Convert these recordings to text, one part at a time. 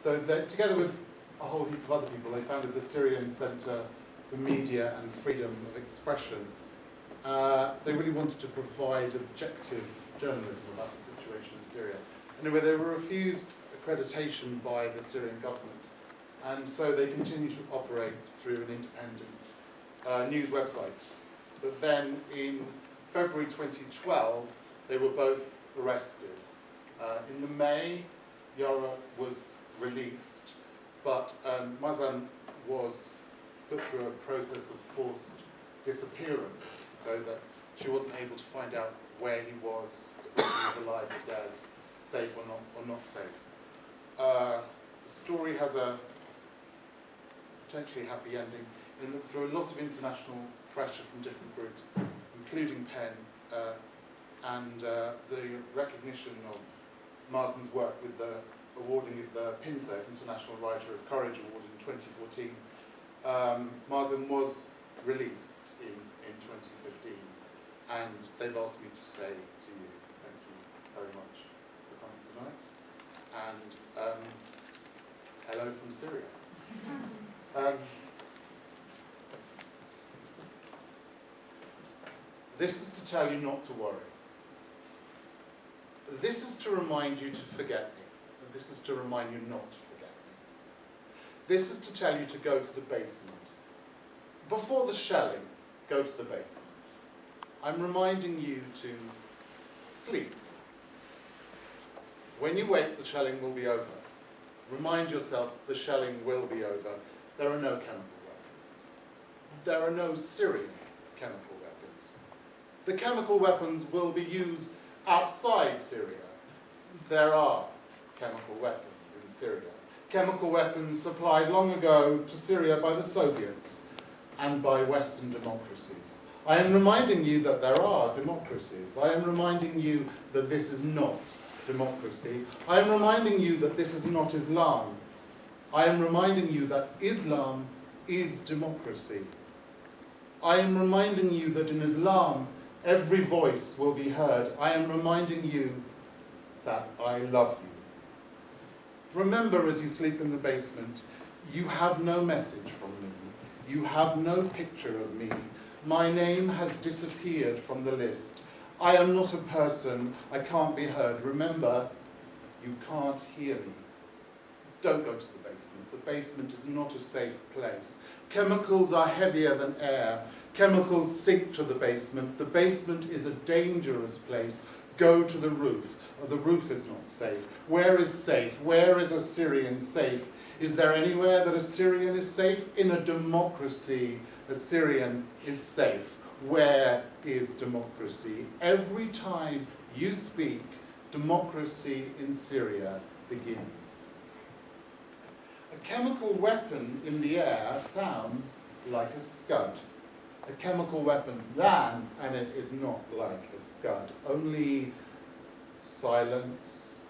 So together with a whole heap of other people, they founded the Syrian Centre for Media and Freedom of Expression. They really wanted to provide objective journalism about the situation in Syria. Anyway, they were refused accreditation by the Syrian government, and so they continue to operate through an independent news website. But then in February 2012, they were both arrested. In the May, Yara was released, but Mazen was put through a process of forced disappearance, so that she wasn't able to find out where he was, whether he was alive or dead, safe or not safe. The story has a potentially happy ending, in that through a lot of international pressure from different groups, including PEN, and the recognition of Mazen's work with the awarding of the PINSA, International Writer of Courage Award in 2014, Mazen was released in 2015, and they've asked me to say to you, thank you very much for coming tonight, and hello from Syria. This is to tell you not to worry. This is to remind you to forget me. This is to remind you not to forget me. This is to tell you to go to the basement. Before the shelling, go to the basement. I'm reminding you to sleep. When you wake, the shelling will be over. Remind yourself the shelling will be over. There are no chemical weapons. There are no Syrian chemical weapons. The chemical weapons will be used outside Syria. There are chemical weapons in Syria. Chemical weapons supplied long ago to Syria by the Soviets and by Western democracies. I am reminding you that there are democracies. I am reminding you that this is not democracy. I am reminding you that this is not Islam. I am reminding you that Islam is democracy. I am reminding you that in Islam, every voice will be heard. I am reminding you that I love you. Remember, as you sleep in the basement, you have no message from me. You have no picture of me. My name has disappeared from the list. I am not a person. I can't be heard. Remember, you can't hear me. Don't go to the basement. The basement is not a safe place. Chemicals are heavier than air. Chemicals sink to the basement. The basement is a dangerous place. Go to the roof. The roof is not safe. Where is safe? Where is a Syrian safe? Is there anywhere that a Syrian is safe? In a democracy, a Syrian is safe. Where is democracy? Every time you speak, democracy in Syria begins. A chemical weapon in the air sounds like a scud. A chemical weapon lands and it is not like a scud. Only silence,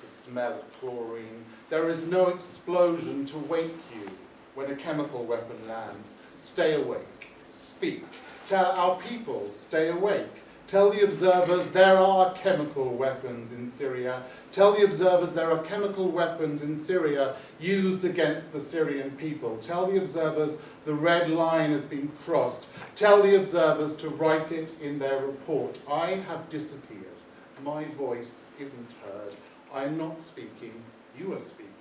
the smell of chlorine. There is no explosion to wake you when a chemical weapon lands. Stay awake. Speak. Tell our people, stay awake. Tell the observers there are chemical weapons in Syria. Tell the observers there are chemical weapons in Syria used against the Syrian people. Tell the observers the red line has been crossed. Tell the observers to write it in their report. I have disappeared. My voice isn't heard. I'm not speaking. You are speaking.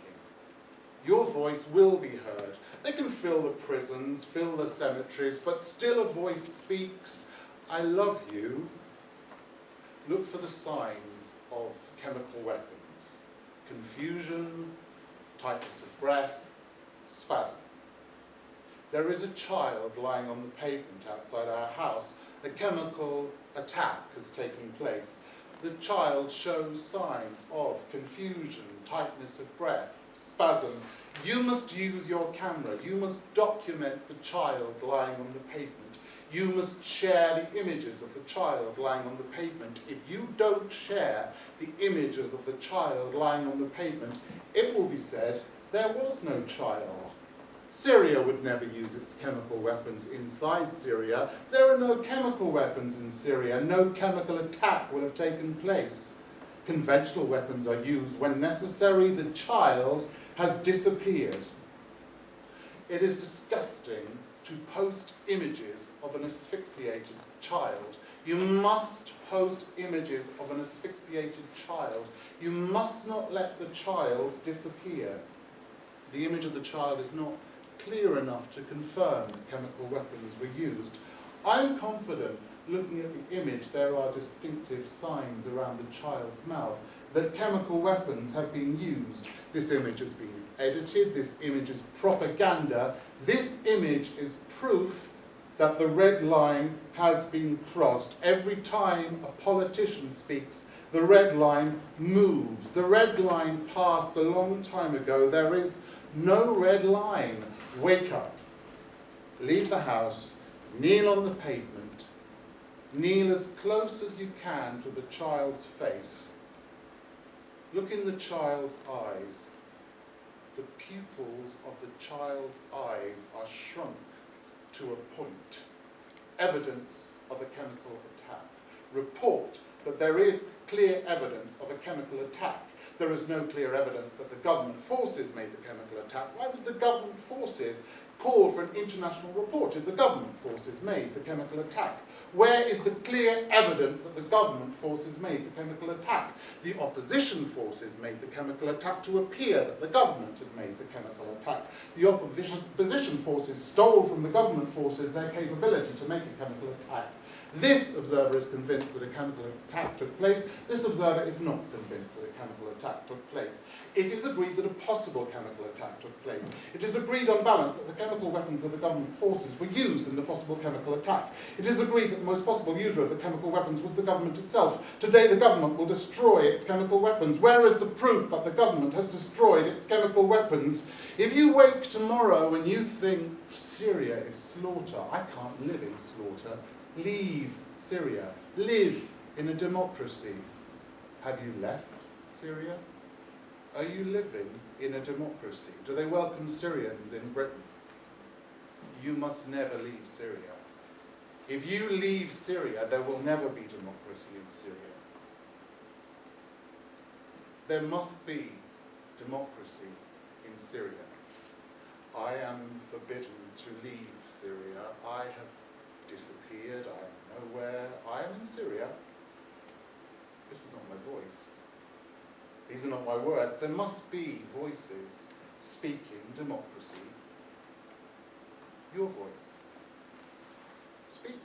Your voice will be heard. They can fill the prisons, fill the cemeteries, but still a voice speaks. I love you. Look for the signs of chemical weapons. Confusion, tightness of breath, spasm. There is a child lying on the pavement outside our house. A chemical attack has taken place. The child shows signs of confusion, tightness of breath, spasm. You must use your camera. You must document the child lying on the pavement. You must share the images of the child lying on the pavement. If you don't share the images of the child lying on the pavement, it will be said there was no child. Syria would never use its chemical weapons inside Syria. There are no chemical weapons in Syria. No chemical attack will have taken place. Conventional weapons are used when necessary. The child has disappeared. It is disgusting to post images of an asphyxiated child. You must post images of an asphyxiated child. You must not let the child disappear. The image of the child is not clear enough to confirm chemical weapons were used. I'm confident, looking at the image, there are distinctive signs around the child's mouth that chemical weapons have been used. This image has been edited, this image is propaganda, this image is proof that the red line has been crossed. Every time a politician speaks, the red line moves. The red line passed a long time ago. There is no red line. Wake up. Leave the house. Kneel on the pavement. Kneel as close as you can to the child's face. Look in the child's eyes. The pupils of the child's eyes are shrunk to a point. Evidence of a chemical attack. Report that there is clear evidence of a chemical attack. There is no clear evidence that the government forces made the chemical attack. Why would the government forces call for an international report if the government forces made the chemical attack? Where is the clear evidence that the government forces made the chemical attack? The opposition forces made the chemical attack to appear that the government had made the chemical attack. The opposition forces stole from the government forces their capability to make a chemical attack. This observer is convinced that a chemical attack took place. This observer is not convinced that a chemical attack took place. It is agreed that a possible chemical attack took place. It is agreed on balance that the chemical weapons of the government forces were used in the possible chemical attack. It is agreed that the most possible user of the chemical weapons was the government itself. Today the government will destroy its chemical weapons. Where is the proof that the government has destroyed its chemical weapons? If you wake tomorrow and you think Syria is slaughter, I can't live in slaughter. Leave Syria. Live in a democracy. Have you left Syria? Are you living in a democracy? Do they welcome Syrians in Britain? You must never leave Syria. If you leave Syria, there will never be democracy in Syria. There must be democracy in Syria. I am forbidden to leave Syria. I have disappeared, I am nowhere, I am in Syria. This is not my voice. These are not my words. There must be voices speaking democracy. Your voice. Speak.